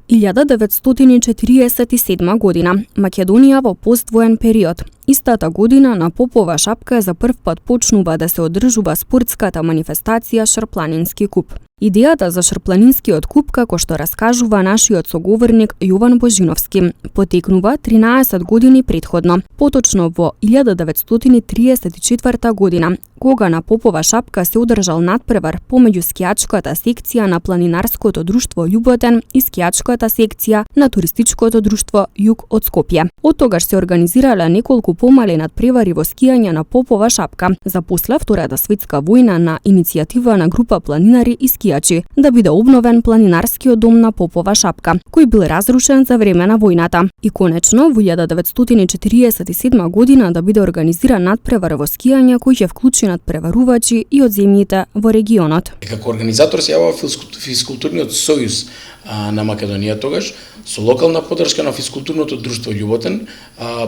1947 година, Македонија во поствоен период. Истата година на Попова шапка за прв пат почнува да се одржува спортската манифестација Шарпланински куп. Идејата за Шарпланинскиот куп, како што раскажува нашиот соговорник Јован Божиновски, потекнува 13 години претходно, поточно во 1934 година, кога на Попова шапка се одржал надпревар помеѓу скијачката секција на Планинарското друштво Љуботен и скијачката секција на Туристичкото друштво Југ од Скопје. Од тогаш се организирале неколку помали надпревари во скијање на Попова шапка, за после Втората светска војна на иницијатива на група планинари и скијачи да биде обновен планинарскиот дом на Попова шапка, кој бил разрушен за време на војната. И конечно во 1947 година да биде организиран надпревар во скијање кој ќе вклучи надпреварувачи и од земјите во регионот. Како организатор се јавува физкултурниот сојуз на Македонија тогаш, со локална поддршка на физкултурното друштво Љуботен,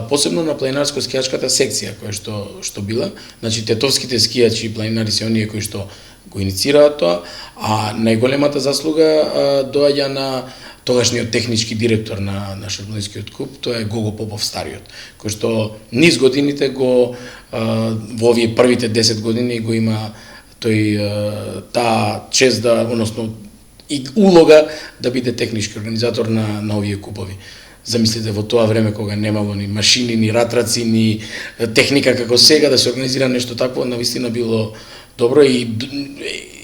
посебно на планинарско-скијачката секција која што била, значи тетовските скијачи и планинари се оние кои што го иницираат тоа, а најголемата заслуга доаѓа на тогашниот технички директор на Шарпланинскиот куп, тоа е Гого Попов стариот, кој што низ годините го во овие првите 10 години го има тој таа чест да, односно и улога да биде технички организатор на овие купови. Замислете во тоа време кога немало ни машини, ни ратраци, ни техника како сега да се организира нешто такво, навистина било добро и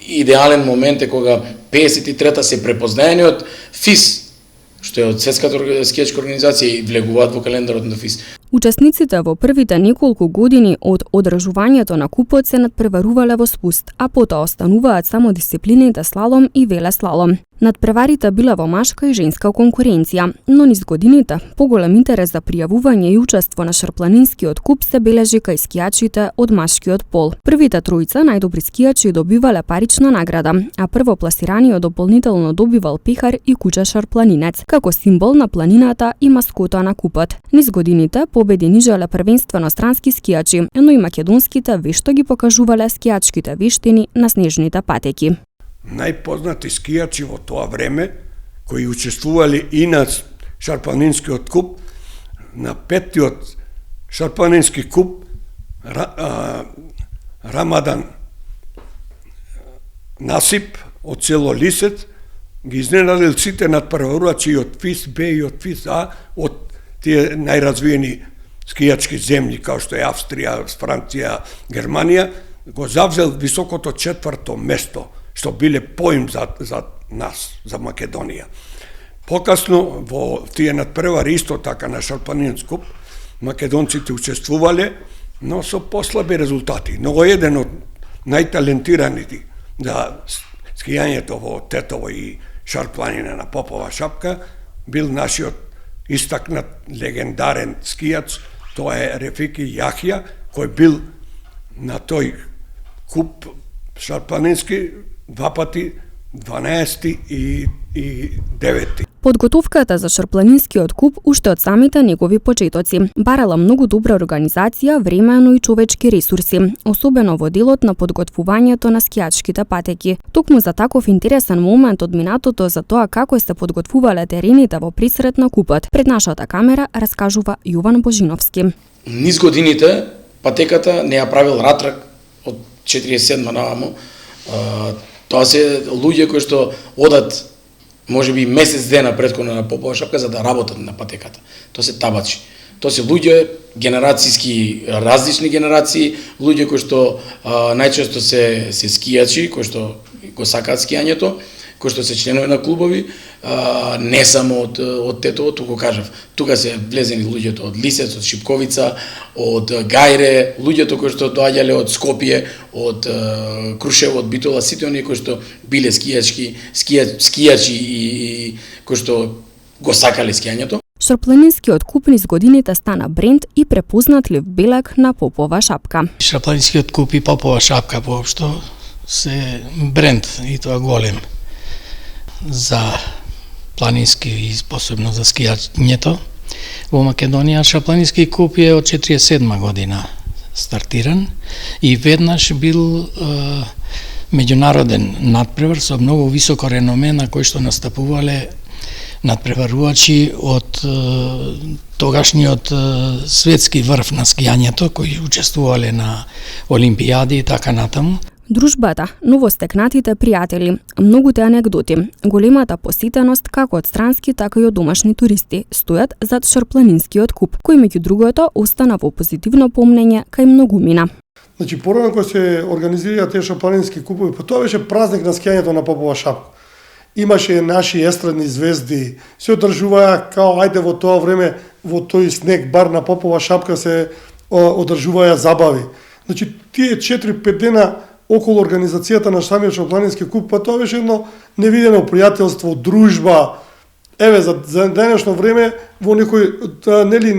идеален момент е кога 53-та се препознаени од ФИС, што е од Светската скијачка организација и влегуваат во календарот на ФИС. Учесниците во првите неколку години од одржувањето на купот се надпреварувале во спуст, а потоа остануваат само дисциплините слалом и велеслалом. Надпреварите биле во машка и женска конкуренција, но низ годините поголем интерес за пријавување и учество на Шарпланинскиот куп се бележи кај скијачите од машкиот пол. Првите тројца најдобри скијачи добивале парична награда, а првопласираниот дополнително добивал пехар и куче шарпланинец, како символ на планината и маскота на купот. Низ годините победи нижеле првенствено странски скијачи, но и македонските вешто ги покажувале скијачките вештини на снежните патеки. Најпознати скијачи во тоа време, кои учествували и на Шарпланинскиот куп, на петтиот Шарпланински куп, Рамадан Насип од село Лисец, ги изненадил сите надпреварувачи од ФИС Б и од ФИС А, од тие најразвиени скијачки земји, као што е Австрија, Франција, Германија, го завзел високото 4-то место, што биле поим за нас, за Македонија. Покасно во тие надпревари исто така на Шарпланински куп, македонците учествувале, но со послаби резултати. Но еден од најталентираните за скијањето во Тетово и Шарпланина на Попова шапка бил нашиот истакнат легендарен скијач, тоа е Рефики Јахја, кој бил на тој куп Шарпланински два пати 12 и 9. Подготовката за Шарпланинскиот куп уште од самите негови почетоци барала многу добра организација, времено и човечки ресурси, особено во делот на подготвувањето на скијачките патеки. Токму за таков интересен момент од минатото за тоа како се подготвувале терените во пресрет на купот, пред нашата камера раскажува Јован Божиновски. Низ годините патеката не ја правил Ратрак од 47 навамо. Тоа се луѓе кои што одат можеби месец дена претходно на Попова шапка за да работат на патеката. Тоа се табачи. Тоа се луѓе генерацијски, различни генерации, луѓе кои што најчесто се скијачи, кои што го сакаат скијањето, кои што се членови на клубови, не само од Тетово, туку кажав, тука се влезени луѓето од Лисец, од Шипковица, од Гајре, луѓето кои што доаѓале од Скопје, од Крушево, од Битола, сите оние кои што биле скијачи и кои што го сакале скијањето. Шарпланинскиот куп низ годините стана бренд и препознатлив белег на Попова шапка. Шарпланинскиот куп и Попова шапка воопшто се бренд и тоа голем за планински и посебно за скијањето. Во Македонија Шарпланински куп е од 47 година стартиран и веднаш бил меѓународен надпревар со многу високо реноме на кој што настапувале надпреварувачи од тогашниот светски врв на скијањето кои учествувале на олимпијади и така натаму. Дружбата, новостекнатите пријатели, многуте анегдоти, големата посетеност како од странски, така и од домашни туристи стојат зад Шарпланинскиот куп, кој меѓу другото остана во позитивно помнење кај многумина. Значи, порано кога се организираа тие Шарпланински купови, тоа беше празник на скијањето на Попова шапка. Имаше наши естрадни звезди, се одржуваа као ајде во тоа време, во тој снег бар на Попова шапка се одржуваа забави. Значи, тие 4-5 дена околу организацијата на самиот Шарпланински куп, па тоа беше едно невидено пријателство, дружба. Еве, за денешно време во некој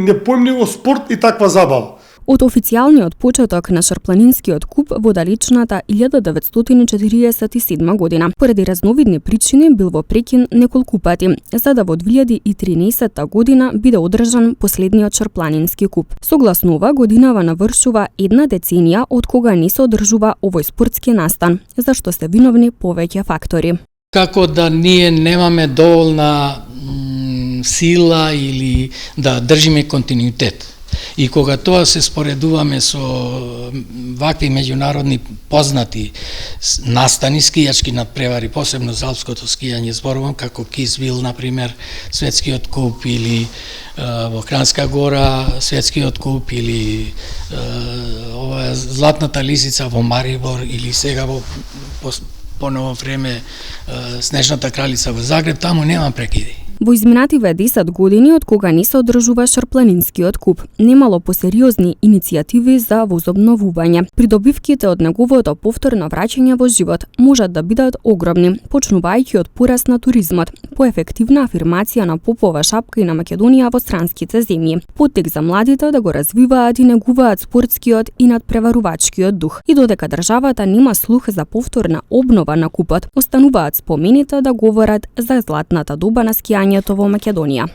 непојмливо спорт и таква забава. Од официјалниот почеток на Шарпланинскиот куп во далечната 1947 година, поради разновидни причини бил во прекин неколку пати, за да во 2013 година биде одржан последниот Шарпланински куп. Согласно ова, годинава навршува една деценија од кога не се одржува овој спортски настан, за што се виновни повеќе фактори. Како да ние немаме доволна сила или да држиме континуитет. И кога тоа се споредуваме со вакви меѓународни познати настани, скијачки надпревари, посебно за алпското скијање, зборувам како Кисвил, например, светскиот куп, или во Кранска гора светскиот куп, или ова Златната лисица во Марибор, или сега во поново време Снежната кралица во Загреб, таму нема прекиди. Во изминативе 10 години од кога не се одржува Шарпланинскиот куп, немало посериозни иницијативи за возобновување. Придобивките од неговото повторно враќање во живот можат да бидат огромни, почнувајќи од пораст на туризмот, поефективна афирмација на Попова шапка и на Македонија во странските земји, поттик за младите да го развиваат и негуваат спортскиот и надпреварувачкиот дух. И додека државата нема слух за повторна обнова на купот, остануваат спомените да говорат за златната доба на скијањето во Македонија.